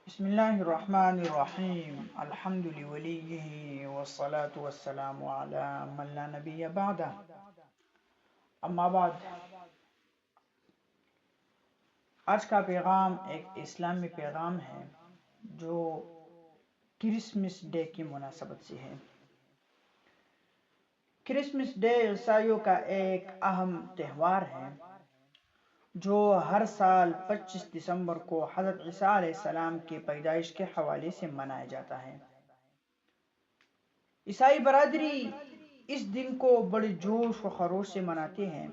بسم اللہ الرحمن الرحیم الحمد لولیہ والصلاة والسلام علی من لا نبی بعدہ اما بعد۔ آج کا پیغام ایک اسلامی پیغام ہے جو کرسمس ڈے کی مناسبت سے ہے۔ کرسمس ڈے عیسائیوں کا ایک اہم تہوار ہے جو ہر سال 25 دسمبر کو حضرت عیسیٰ علیہ السلام کی پیدائش کے حوالے سے منایا جاتا ہے۔ عیسائی برادری اس دن کو بڑے جوش و خروش سے مناتے ہیں،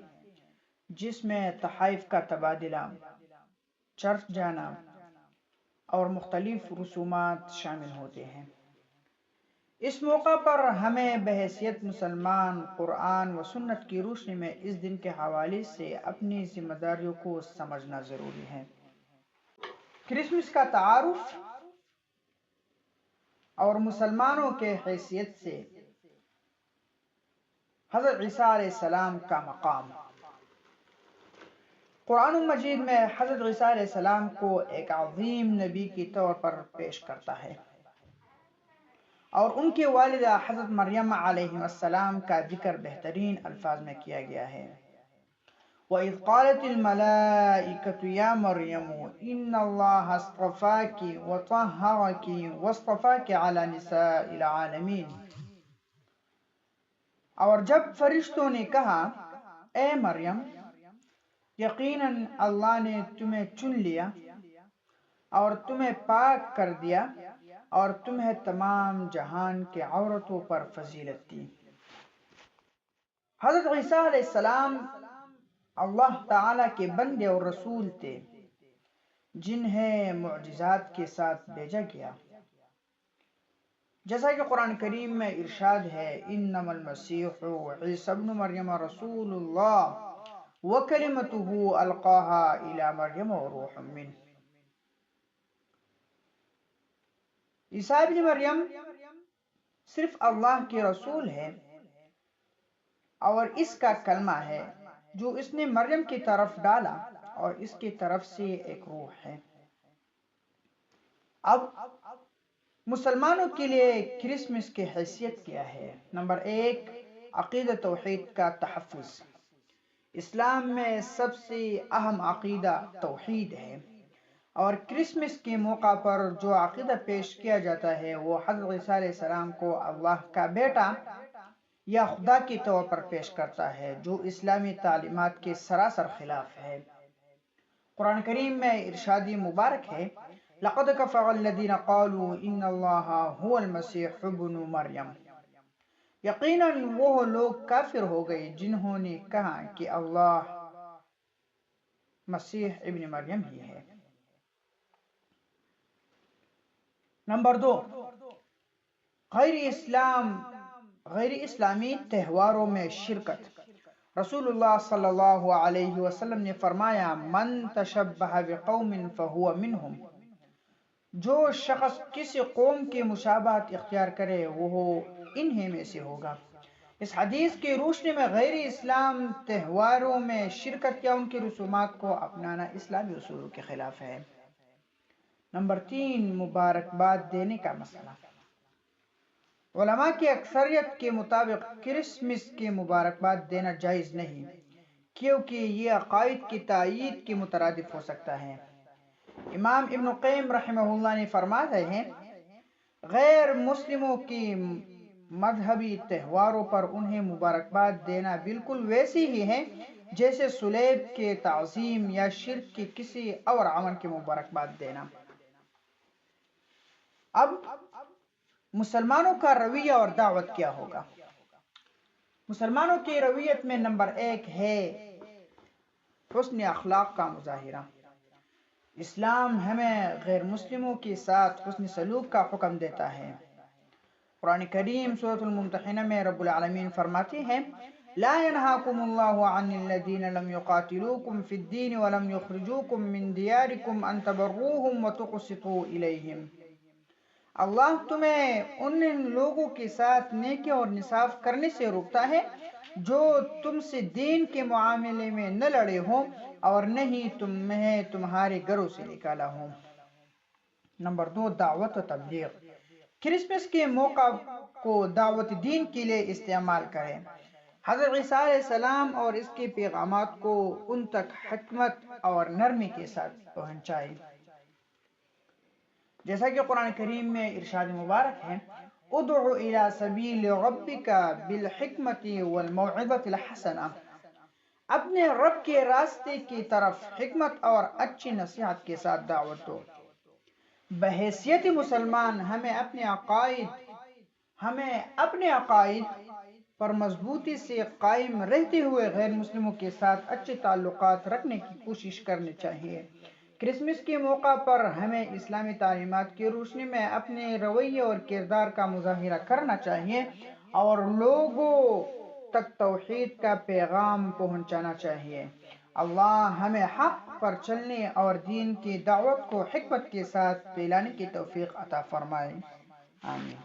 جس میں تحائف کا تبادلہ، چرچ جانا اور مختلف رسومات شامل ہوتے ہیں۔ اس موقع پر ہمیں بحیثیت مسلمان قرآن و سنت کی روشنی میں اس دن کے حوالے سے اپنی ذمہ داریوں کو سمجھنا ضروری ہے۔ کرسمس کا تعارف اور مسلمانوں کے حیثیت سے حضرت عیسیٰ علیہ السلام کا مقام۔ قرآن مجید میں حضرت عیسیٰ علیہ السلام کو ایک عظیم نبی کے طور پر پیش کرتا ہے، اور ان کی والدہ حضرت مریم علیہ السلام کا ذکر بہترین الفاظ میں کیا گیا ہے۔ وَإِذْ قَالَتِ الْمَلَائِكَةُ يَا مَرْيَمُ إِنَّ اللَّهَ اصْطَفَاكِ وَطَهَّرَكِ وَاصْطَفَاكِ عَلَى نِسَاءِ الْعَالَمِينَ۔ اور جب فرشتوں نے کہا، اے مریم، یقیناً اللہ نے تمہیں چن لیا اور تمہیں پاک کر دیا اور تمہیں تمام جہان کے عورتوں پر فضیلت دی۔ حضرت عیسیٰ علیہ السلام اللہ تعالیٰ کے بندے اور رسول تھے جنہیں معجزات کے ساتھ بھیجا گیا، جیسا کہ قرآن کریم میں ارشاد ہے، انما المسیح عیسی ابن مریم رسول اللہ وکلمتہ القاہا الی مریم وروح منہ۔ عیسیٰ ابن مریم صرف اللہ کے رسول ہے اور اس کا کلمہ ہے جو اس نے مریم کی طرف ڈالا، اور اس کی طرف سے ایک روح ہے۔ اب مسلمانوں کے لیے کرسمس کی حیثیت کیا ہے؟ نمبر 1، عقیدہ توحید کا تحفظ۔ اسلام میں سب سے اہم عقیدہ توحید ہے، اور کرسمس کے موقع پر جو عقیدہ پیش کیا جاتا ہے وہ حضرت عیسیٰ علیہ السلام کو اللہ کا بیٹا یا خدا کے طور پر پیش کرتا ہے، جو اسلامی تعلیمات کے سراسر خلاف ہے۔ قرآن کریم میں ارشاد مبارک ہے، لَقَدْ كَفَرَ الَّذِينَ قَالُوا إِنَّ اللَّهَ هُوَ الْمَسِيحُ ابْنُ مَرْيَمَ۔ یقیناً وہ لوگ کافر ہو گئے جنہوں نے کہا کہ اللہ مسیح ابن مریم ہی ہے۔ نمبر 2، غیر اسلامی تہواروں میں شرکت۔ رسول اللہ صلی اللہ علیہ وسلم نے فرمایا، من تشبہ بقوم فہو منہم۔ جو شخص کسی قوم کی مشابہت اختیار کرے وہ انہی میں سے ہوگا۔ اس حدیث کی روشنی میں غیر اسلام تہواروں میں شرکت یا ان کی رسومات کو اپنانا اسلامی اصولوں کے خلاف ہے۔ نمبر 3، مبارکباد دینے کا مسئلہ۔ علماء کی اکثریت کے مطابق کرسمس کی مبارکباد دینا جائز نہیں، کیونکہ یہ عقائد کی تائید کے مترادف ہو سکتا ہے۔ امام ابن قیم رحمہ اللہ نے فرماتے ہیں، غیر مسلموں کی مذہبی تہواروں پر انہیں مبارکباد دینا بالکل ویسی ہی ہے جیسے صلیب کے تعظیم یا شرک کے کسی اور عمل کی مبارکباد دینا۔ اب مسلمانوں کا رویہ اور دعوت کیا ہوگا؟ مسلمانوں کی رویت میں نمبر 1 ہے حسن اخلاق کا مظاہرہ۔ اسلام ہمیں غیر مسلموں کے ساتھ حسن سلوک کا حکم دیتا ہے۔ قرآن کریم سورۃ الممتحنہ میں رب العالمین فرماتے ہیں، لا ينهاكم الله عن الذين لم يقاتلوكم في الدين ولم يخرجوكم من دياركم ان تبروهم وتقسطوا اليهم۔ اللہ تمہیں ان لوگوں کے ساتھ نیکی اور انصاف کرنے سے روکتا ہے جو تم سے دین کے معاملے میں نہ لڑے ہوں اور نہ ہی تمہیں تمہارے گھروں سے نکالا ہوں۔ نمبر 2، دعوت و تبلیغ۔ کرسمس کے موقع کو دعوت دین کے لیے استعمال کریں۔ حضرت عیسیٰ علیہ السلام اور اس کے پیغامات کو ان تک حکمت اور نرمی کے ساتھ پہنچائیں۔ جیسا کہ قرآن کریم میں ارشاد مبارک ہے، ادع الی سبیل ربک بالحکمت والموعظۃ الحسنہ، اپنے رب کے راستے کی طرف حکمت اور اچھی نصیحت کے ساتھ دعوت دو۔ بحیثیت مسلمان ہمیں اپنے عقائد پر مضبوطی سے قائم رہتے ہوئے غیر مسلموں کے ساتھ اچھے تعلقات رکھنے کی کوشش کرنی چاہیے۔ کرسمس کے موقع پر ہمیں اسلامی تعلیمات کی روشنی میں اپنے رویے اور کردار کا مظاہرہ کرنا چاہیے اور لوگوں تک توحید کا پیغام پہنچانا چاہیے۔ اللہ ہمیں حق پر چلنے اور دین کی دعوت کو حکمت کے ساتھ پھیلانے کی توفیق عطا فرمائے، آمین۔